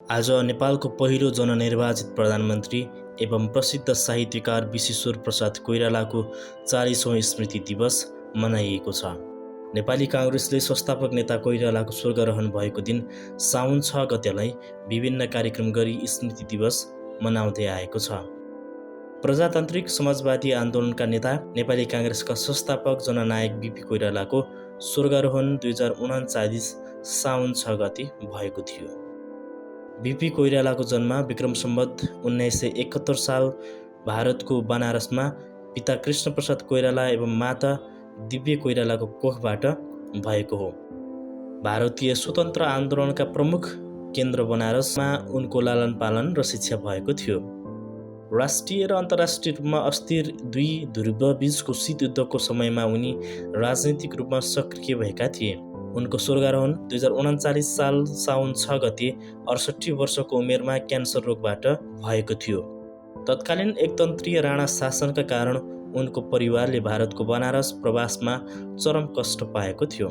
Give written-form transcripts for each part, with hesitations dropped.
आज नेपालको पहिलो जननिर्वाचित प्रधानमन्त्री एवं प्रसिद्ध साहित्यकार विश्वेश्वर प्रसाद कोइरालाको 40औं स्मृति दिवस मनाइएको छ। नेपाली काङ्ग्रेसले संस्थापक नेता कोइरालाको स्वर्गरोहण भएको दिन साउन 6 गतेलाई विभिन्न कार्यक्रम गरी स्मृति दिवस मनाउँदै आएको छ। प्रजातान्त्रिक समाजवादी आन्दोलनका नेता नेपाली काङ्ग्रेसका संस्थापक जननायक बिपी कोइरालाको स्वर्गरोहण 2039 साउन 6 गते भएको थियो। बिपी कोइरालाको जन्म विक्रम सम्वत 1971 साल भारतको बनारसमा पिता कृष्ण प्रसाद कोइराला एवं माता दिव्य कोइरालाको कोखबाट भएको हो। भारतीय स्वतन्त्र आन्दोलनका प्रमुख केन्द्र बनारसमा उनको लालन पालन र शिक्षा भएको थियो। राष्ट्रिय र अन्तर्राष्ट्रिय रूपमा अस्थिर दुई ध्रुवबीचको शीत युद्धको समयमा उनी राजनीतिक रूपमा सक्रिय भएका थिए। उनको स्वर्गरोहण 2039 साल साउन 6 गते 68 वर्षको उमेरमा क्यान्सर रोगबाट भएको थियो। तत्कालीन एकतन्त्रीय राणा शासनका कारण उनको परिवारले भारतको बनारस प्रवासमा चरम कष्ट पाएको थियो।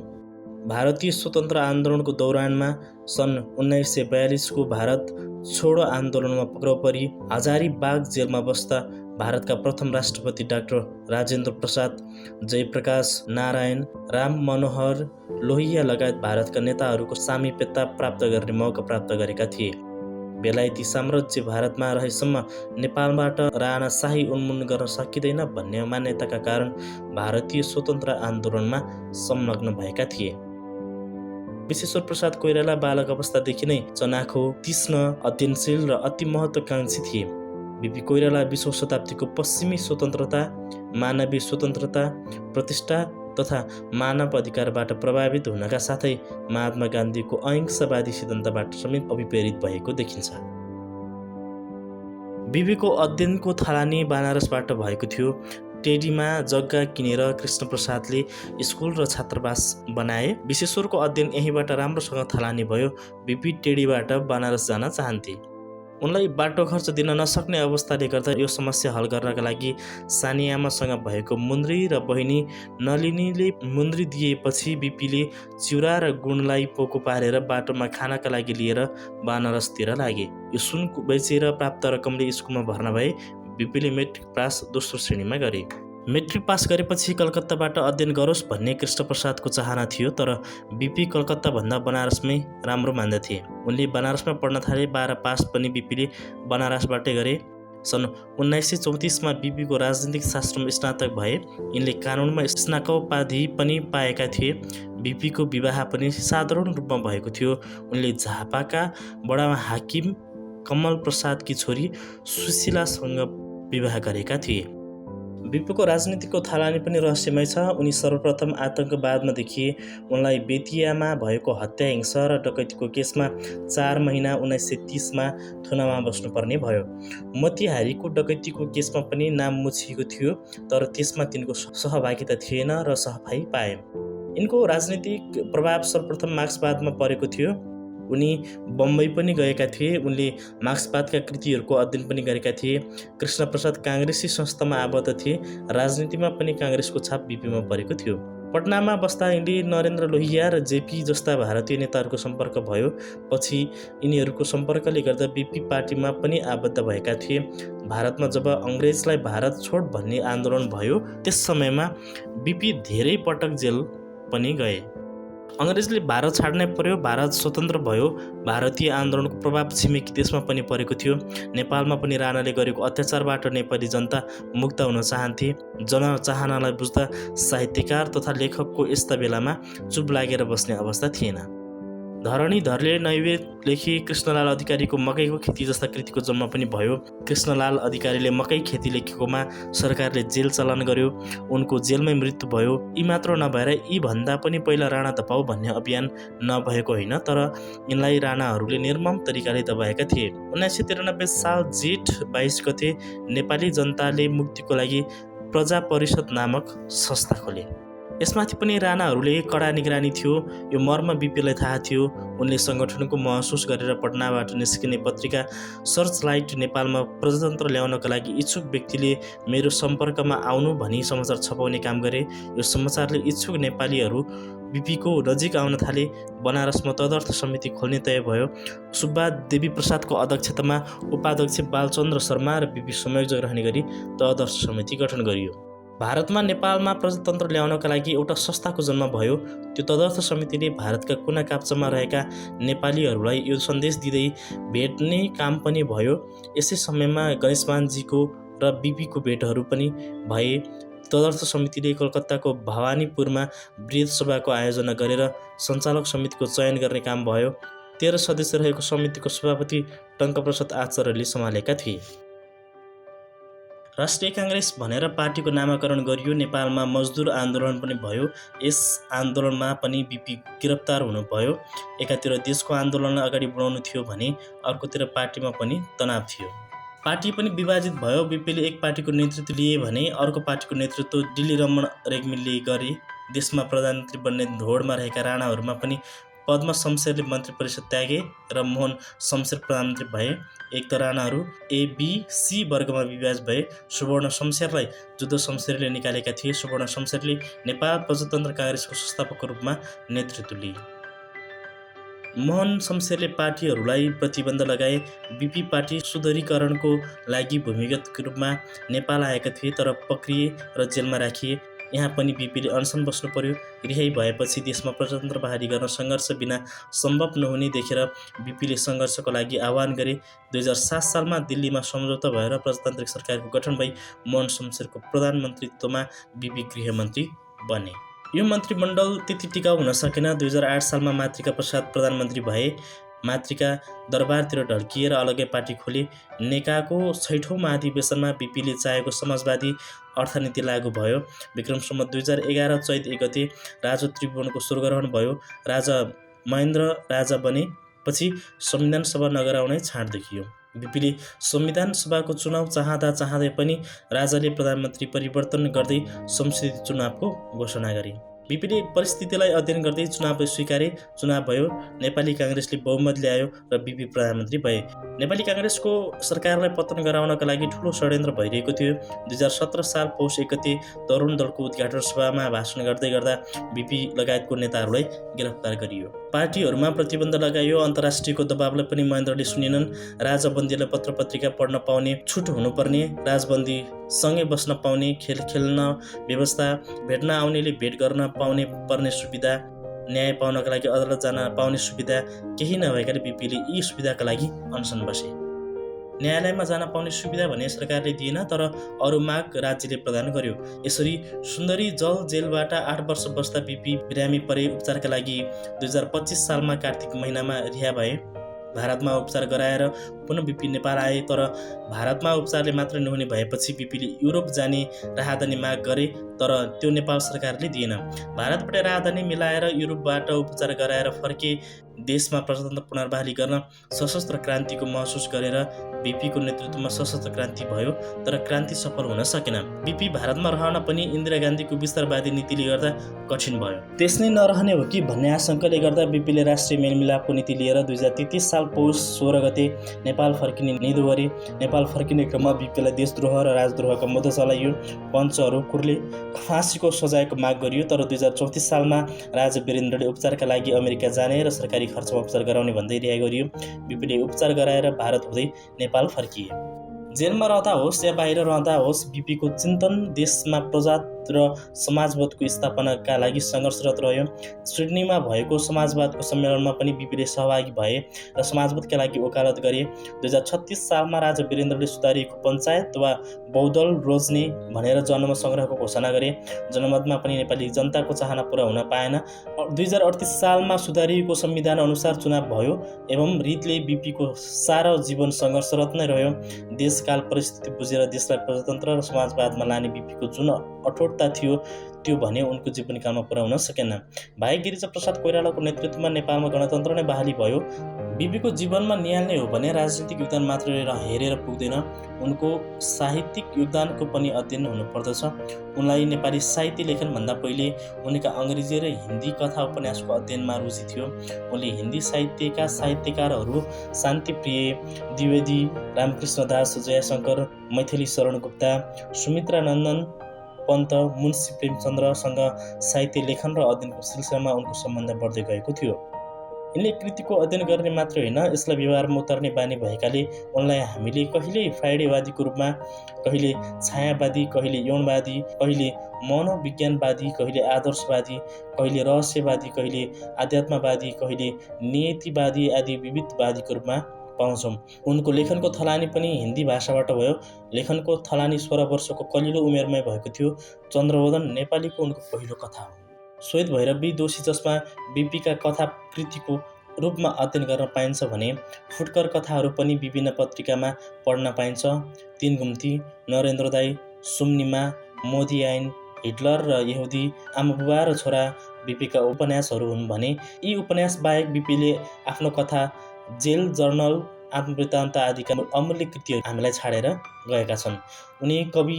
भारतीय स्वतन्त्र आन्दोलनको दौरानमा सन् 1942 को भारत छोडो आन्दोलनमा पक्राउ परी हजारीबाग जेलमा बस्दा भारतका प्रथम राष्ट्रपति डाक्टर राजेन्द्र प्रसाद, जयप्रकाश नारायण, राम मनोहर लोहिया लगायत भारतका नेताहरूको सामिप्यता प्राप्त गर्ने मौका प्राप्त गरेका थिए। बेलायती साम्राज्य भारतमा रहेसम्म नेपालबाट राणाशाही उन्मूलन गर्न सकिँदैन भन्ने मान्यताका कारण भारतीय स्वतन्त्र आन्दोलनमा संलग्न भएका थिए। विश्वेश्वर प्रसाद कोइराला बालक अवस्थादेखि नै चनाखो, तीक्ष्ण, अध्ययनशील र अति महत्त्वाकांक्षी थिए। बिपी कोइराला 20औं शताब्दीको पश्चिमी स्वतन्त्रता, मानवीय स्वतन्त्रता, प्रतिष्ठा तथा मानव अधिकारबाट प्रभावित हुनका साथै महात्मा गान्धीको अहिंसावादी सिद्धान्तबाट समेत अभिप्रेरित भएको देखिन्छ। बिपीको अध्ययनको थालनी बनारसबाट भएको थियो। टेडीमा जग्गा किनेर कृष्ण प्रसादले स्कुल र छात्रावास बनाए। विश्वेश्वरको अध्ययन यहीँबाट राम्रोसँग थालनी भयो। बिपी टेडीबाट बनारस जान चाहन्थे। उनलाई बाटो खर्च दिन नसक्ने अवस्थाले गर्दा यो समस्या हल गर्नका लागि सानी आमासँग भएको मुन्द्री र बहिनी नलिनीले मुन्द्री दिएपछि बिपीले चिउरा र गुणलाई पोको पारेर बाटोमा खानका लागि लिएर बनारसतिर लागे। यो सुन बेचेर प्राप्त रकमले स्कुलमा भर्ना भए। बिपीले मेट्रिक पास दोस्रो श्रेणीमा गरे। मेट्रिक पास गरेपछि कलकत्ताबाट अध्ययन गरोस् भन्ने कृष्ण प्रसादको चाहना थियो, तर बिपी कलकत्ताभन्दा बनारसमै राम्रो मान्दथे। उनले बनारसमा पढ्न थाले। 12 पास पनि बिपीले बनारसबाटै गरे। सन् 1934 मा बिपीको राजनीतिक शास्त्रमा स्नातक भए। यिनले कानुनमा स्नातकोपाधि पनि पाएका थिए। बिपीको विवाह पनि साधारण रूपमा भएको थियो। उनले झापाका बडा हाकिम कमल प्रसादकी छोरी सुशीलासँग विवाह गरेका थिए। बिपीको राजनीतिको थालनी पनि रहस्यमय छ। उनी सर्वप्रथम आतंकवादमा देखिए। उनलाई बेतियामा भएको हत्या, हिंसा र डकैतीको केसमा 4 महिना 1930 मा थुनामा बस्नुपर्ने भयो। मोतिहारीको डकैतीको केसमा पनि नाम मुछिएको थियो, तर त्यसमा तिनको सहभागिता थिएन र सफाई पाए। यिनको राजनीतिक प्रभाव सर्वप्रथम मार्क्सवादमा परेको थियो। उनी बम्बई पनि गएका थिए। उनले मार्क्सवादका कृतिहरूको अध्ययन पनि गरेका थिए। कृष्ण प्रसाद काङ्ग्रेसी संस्थामा आबद्ध थिए। राजनीतिमा पनि काङ्ग्रेसको छाप बिपीमा परेको थियो। पटनामा बस्दा यिनले नरेन्द्र लोहिया र जेपी जस्ता भारतीय नेताहरूको सम्पर्क भयो। पछि यिनीहरूको सम्पर्कले गर्दा बिपी पार्टीमा पनि आबद्ध भएका थिए। भारतमा जब अङ्ग्रेजलाई भारत छोड भन्ने आन्दोलन भयो, त्यस समयमा बिपी धेरै पटक जेल पनि गए। अङ्ग्रेजले भारत छाड्नै पर्यो। भारत स्वतन्त्र भयो। भारतीय आन्दोलनको प्रभाव छिमेकी देशमा पनि परेको थियो। नेपालमा पनि राणाले गरेको अत्याचारबाट नेपाली जनता मुक्त हुन चाहन्थे। जनचाहनालाई बुझ्दा साहित्यकार तथा लेखकको यस्ता बेलामा चुप लागेर बस्ने अवस्था थिएन। धरणीधरले नैवेद्य लेखी कृष्णलाल अधिकारीको मकैको खेती जस्ता कृतिको जन्म पनि भयो। कृष्णलाल अधिकारीले मकै खेती लेखेकोमा सरकारले जेल चलान गर्यो। उनको जेलमै मृत्यु भयो। यी मात्र नभएर यी भन्दा पनि पहिला राणा दबाउ भन्ने अभियान नभएको होइन, तर यिनलाई राणाहरूले निर्मम तरिकाले दबाएका थिए। 1993 साल जेठ 22 गते नेपाली जनताले मुक्तिको लागि प्रजा परिषद नामक संस्था खोले। यसमाथि पनि राणाहरूले कडा निगरानी थियो। यो मर्म बिपीलाई थाहा थियो। उनले सङ्गठनको महसुस गरेर पटनाबाट निस्किने पत्रिका सर्चलाइट नेपालमा प्रजातन्त्र ल्याउनका लागि इच्छुक व्यक्तिले मेरो सम्पर्कमा आउनु भनी समाचार छपाउने काम गरे। यो समाचारले इच्छुक नेपालीहरू बिपीको नजिक आउन थाले। बनारसमा तदर्थ समिति खोल्ने तय भयो। सुब्बा देवी प्रसादको अध्यक्षतामा उपाध्यक्ष बालचन्द्र शर्मा र बिपी संयोजक रहने गरी तदर्थ समिति गठन गरियो। भारतमा नेपालमा प्रजातन्त्र ल्याउनका लागि एउटा संस्थाको जन्म भयो। त्यो तदर्थ समितिले भारतका कुना काप्चामा रहेका नेपालीहरूलाई यो सन्देश दिँदै भेट्ने काम पनि भयो। यसै समयमा गणेशमानजीको र बिपीको भेटहरू पनि भए। तदर्थ समितिले कलकत्ताको भवानीपुरमा वृहत सभाको आयोजना गरेर सञ्चालक समितिको चयन गर्ने काम भयो। 13 सदस्य रहेको समितिको सभापति टङ्कप्रसाद आचार्यले सम्हालेका थिए। राष्ट्रिय काङ्ग्रेस भनेर पार्टीको नामाकरण गरियो। नेपालमा मजदुर आन्दोलन पनि भयो। यस आन्दोलनमा पनि बिपी गिरफ्तार हुनुभयो। एकातिर देशको आन्दोलनलाई अगाडि बढाउनु थियो भने अर्कोतिर पार्टीमा पनि तनाव थियो। पार्टी पनि विभाजित भयो। बिपीले एक पार्टीको नेतृत्व लिए भने अर्को पार्टीको नेतृत्व डिल्ली रमण रेग्मीले गरे। देशमा प्रधानमन्त्री बन्ने होडमा रहेका राणाहरूमा पनि पद्म शमशेरले मन्त्री परिषद त्यागे र मोहन शमशेर प्रधानमन्त्री भए। एक त राणाहरू ABC वर्गमा विभाजित भए। सुवर्ण शमशेरलाई जुद्ध शमशेरले निकालेका थिए। सुवर्ण शमशेरले नेपाल प्रजातन्त्र काङ्ग्रेसको संस्थापकको रूपमा नेतृत्व लिए। मोहन शमशेरले पार्टीहरूलाई प्रतिबन्ध लगाए। बिपी पार्टी सुदृढीकरणको लागि भूमिगत रूपमा नेपाल आएका थिए तर पक्रिए र जेलमा राखिए। यहाँ पनि बिपीले अनसन बस्नु पर्यो। रिहाई भएपछि देशमा प्रजातन्त्र बहाली गर्न सङ्घर्ष बिना सम्भव नहुने देखेर बिपीले सङ्घर्षको लागि आह्वान गरे। 2007 सालमा दिल्लीमा सम्झौता भएर प्रजातान्त्रिक सरकारको गठन भई मोहन शमशेरको प्रधानमन्त्रीत्वमा बिपी गृहमन्त्री बने। यो मन्त्रीमण्डल त्यति टिकाउ हुन सकेन। 2008 सालमा मातृका प्रसाद प्रधानमन्त्री भए। मातृका दरबारतिर ढल्किएर अलग्गै पार्टी खोले। नेकाको 6औं महाधिवेशनमा बिपीले चाहेको समाजवादी अर्थनीति लागू भयो। विक्रम सम्वत 2011 चैत 1 गते राजा त्रिभुवनको स्वर्गरोहण भयो। राजा महेन्द्र राजा बने। पछि संविधान सभा नगराउनै छाँट देखियो। बिपीले संविधान सभाको चुनाव चाहँदै पनि राजाले प्रधानमन्त्री परिवर्तन गर्दै संसदीय चुनावको घोषणा गरे। बिपीले परिस्थितिलाई अध्ययन गर्दै चुनावलाई स्वीकारे। चुनाव भयो। नेपाली काङ्ग्रेसले बहुमत ल्यायो र बिपी प्रधानमन्त्री भए। नेपाली काङ्ग्रेसको सरकारलाई पतन गराउनका लागि ठूलो षड्यन्त्र भइरहेको थियो। 2017 साल पौष 1 गते तरुण दलको उद्घाटन सभामा भाषण गर्दै गर्दा बिपी लगायतको नेताहरूलाई गिरफ्तार गरियो। पार्टीहरूमा प्रतिबन्ध लगाइयो। अन्तर्राष्ट्रियको दबावलाई पनि महेन्द्रले सुनेनन्। राजबन्दीलाई पत्र पत्रिका पढ्न पाउने छुट हुनुपर्ने, राजबन्दी सँगै बस्न पाउने, खेल खेल्न व्यवस्था, भेट्न आउनेले भेट गर्न पाउने पर्ने सुविधा, न्याय पाउनका लागि अदालत जान पाउने सुविधा केही नभएकाले बिपीले यी सुविधाका लागि अनसन बसे। न्यायालयमा जान पाउने सुविधा भने सरकारले दिएन तर अरू माग राज्यले प्रदान गर्यो। यसरी सुन्दरी जल जेलबाट 8 वर्ष बस्दा बिपी बिरामी परे। उपचारका लागि 2025 सालमा कार्तिक महिनामा रिहा भए। भारतमा उपचार गराएर पुनः बिपी नेपाल आए तर भारतमा उपचारले मात्र नहुने भएपछि बिपीले युरोप जाने राहदानी माग गरे तर त्यो नेपाल सरकारले दिएन। भारतबाट राहदानी मिलाएर युरोपबाट उपचार गराएर फर्के। देशमा प्रजातन्त्र पुनर्बहाली गर्न सशस्त्र क्रान्तिको महसुस गरेर बिपीको नेतृत्वमा सशस्त्र क्रान्ति भयो तर क्रान्ति सफल हुन सकेन। बिपी भारतमा रहन पनि इन्दिरा गान्धीको विस्तारवादी नीतिले गर्दा कठिन भयो। देश नै नरहने हो कि भन्ने आशंकाले गर्दा बिपीले राष्ट्रिय मेलमिलापको नीति लिएर 2033 साल पौष 16 गते नेपाल फर्किने निधो गरे। नेपाल फर्किने क्रममा बिपीलाई देशद्रोह र राजद्रोहका मुद्दा चलाइयो। पञ्चहरू कुरले फाँसीको सजायको माग गरियो तर 2034 सालमा राजा वीरेन्द्रले उपचारका लागि अमेरिका जाने र सरकारी खर्चमा उपचार गराउने भन्दै रिहा गरियो। बिपीले उपचार गराएर भारत हुँदै नेपाल फर्किए। जेलमा रहँदा होस् या बाहिर रहँदा होस् बिपीको चिन्तन देशमा प्रजात र समाजवादको स्थापनाका लागि सङ्घर्षरत रह्यो। सिडनीमा भएको समाजवादको सम्मेलनमा पनि बिपीले सहभागी भए र समाजवादका लागि वकालत गरे। 2036 सालमा राजा वीरेन्द्रले सुधारिएको पञ्चायत वा बहुदल रोज्ने भनेर जनमत सङ्ग्रहको घोषणा गरे। जनमतमा पनि नेपाली जनताको चाहना पुरा हुन पाएन। 2038 सालमा सुधारिएको संविधान अनुसार चुनाव भयो एवं रीतले बिपीको सारा जीवन सङ्घर्षरत नै रह्यो। देशकाल परिस्थिति बुझेर देशलाई प्रजातन्त्र र समाजवादमा लाने बिपीको जुन अठोटता थियो त्यो भने उनको जीवनकालमा पुरा हुन सकेन। भाइ गिरिजा प्रसाद कोइरालाको नेतृत्वमा नेपालमा गणतन्त्र नै बहाली भयो। बिपीको जीवनमा निहाल्ने हो भने राजनीतिक योगदान मात्र हेरेर पुग्दैन। उनको साहित्यिक योगदानको पनि अध्ययन हुनुपर्दछ। उनलाई नेपाली साहित्य लेखनभन्दा पहिले उनका अङ्ग्रेजी र हिन्दी कथा उपन्यासको अध्ययनमा रुचि थियो। उनले हिन्दी साहित्यका साहित्यकारहरू शान्तिप्रिय द्विवेदी, रामकृष्ण दास, जयशङ्कर, मैथिली शरण गुप्ता, सुमित्रा नन्दन पन्त, मुन्सी प्रेमचन्द्रसँग साहित्य लेखन र अध्ययनको सिलसिलामा उनको सम्बन्ध बढ्दै गएको थियो। यिनले कृतिको अध्ययन गर्ने मात्र होइन, यसलाई व्यवहारमा उतार्ने बानी भएकाले उनलाई हामीले कहिले फ्राइडेवादीको रूपमा, कहिले छायावादी, कहिले यौनवादी, कहिले मनोविज्ञानवादी, कहिले आदर्शवादी, कहिले रहस्यवादी, कहिले आध्यात्मवादी, कहिले नियतिवादी आदि विविधवादीको रूपमा पाउँछौँ। उनको लेखनको थलानी पनि हिन्दी भाषाबाट भयो। लेखनको थलानी 16 वर्षको कलिलो उमेरमै भएको थियो। चन्द्रवदन नेपालीको उनको पहिलो कथा हो। श्वेत भैरवी दोषी, जसमा बिपीका कथा कृतिको रूपमा अध्ययन गर्न पाइन्छ भने फुटकर कथाहरू पनि विभिन्न पत्रिकामा पढ्न पाइन्छ। तीन घुम्ती, नरेन्द्र दाई, सुम्निमा, मोदी ऐन, हिटलर र यहुदी, आमाबुबा र छोरा बिपीका उपन्यासहरू हुन् भने यी उपन्यास बाहेक बिपीले आफ्नो कथा, जेल जर्नल, आत्मवृत्तान्त आदिका अमूल्य कृतिहरू हामीलाई छाडेर गएका छन्। उनी कवि,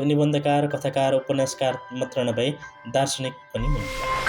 निबन्धकार, कथाकार, उपन्यासकार मात्र नभए दार्शनिक पनि हुन्।